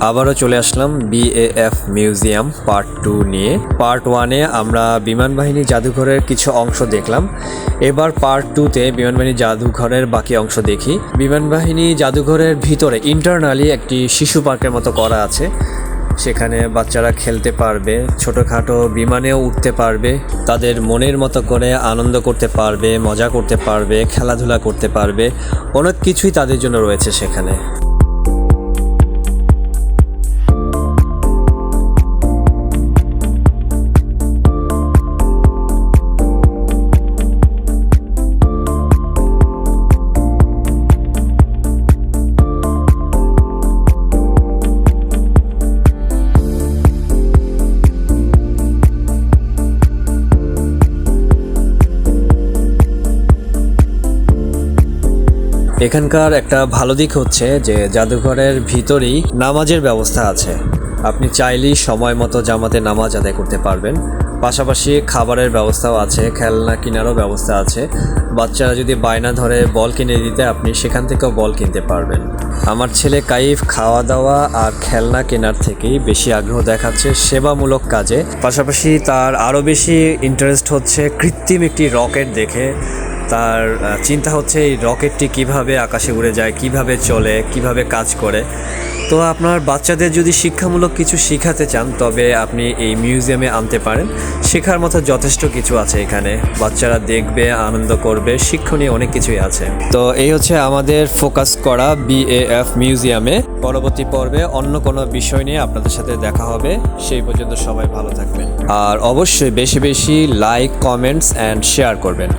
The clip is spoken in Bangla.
আবারও চলে আসলাম বিএএফ মিউজিয়াম পার্ট 2 নিয়ে। পার্ট 1-এ আমরা বিমান বাহিনী জাদুঘরের কিছু অংশ দেখলাম। এবার পার্ট 2-তে বিমান বাহিনী জাদুঘরের বাকি অংশ দেখি। বিমান বাহিনী জাদুঘরের ভিতরে ইন্টারনালি একটি শিশু পার্কের মতো করা আছে। সেখানে বাচ্চারা খেলতে পারবে, ছোটোখাটো বিমানেও উঠতে পারবে, তাদের মনের মতো করে আনন্দ করতে পারবে, মজা করতে পারবে, খেলাধুলা করতে পারবে, অনেক কিছুই তাদের জন্য রয়েছে সেখানে। এখানকার একটা ভালো দিক হচ্ছে যে জাদুঘরের ভিতরেই নামাজের ব্যবস্থা আছে। আপনি চাইলেই সময় মতো জামাতে নামাজ আদায় করতে পারবেন। পাশাপাশি খাবারের ব্যবস্থাও আছে, খেলনা কেনারও ব্যবস্থা আছে। বাচ্চারা যদি বায়না ধরে বল কিনে দিতে, আপনি সেখান থেকেও বল কিনতে পারবেন। আমার ছেলে কাইফ খাওয়া দাওয়া আর খেলনা কেনার থেকেই বেশি আগ্রহ দেখাচ্ছে সেবামূলক কাজে। পাশাপাশি তার আরও বেশি ইন্টারেস্ট হচ্ছে কৃত্রিম একটি রকেট দেখে। তার চিন্তা হচ্ছে এই রকেটটি কিভাবে আকাশে উড়ে যায়, কিভাবে চলে, কিভাবে কাজ করে। তো আপনার বাচ্চাদের যদি শিক্ষামূলক কিছু শেখাতে চান তবে আপনি এই মিউজিয়ামে আনতে পারেন। শেখার মতো যথেষ্ট কিছু আছে এখানে, বাচ্চারা দেখবে, আনন্দ করবে, শিক্ষণীয় অনেক কিছুই আছে। তো এই হচ্ছে আমাদের ফোকাস করা বিএএফ মিউজিয়ামে। পরবর্তী পর্বে অন্য কোনো বিষয় নিয়ে আপনাদের সাথে দেখা হবে। সেই পর্যন্ত সবাই ভালো থাকবেন আর অবশ্যই বেশি বেশি লাইক, কমেন্টস অ্যান্ড শেয়ার করবেন।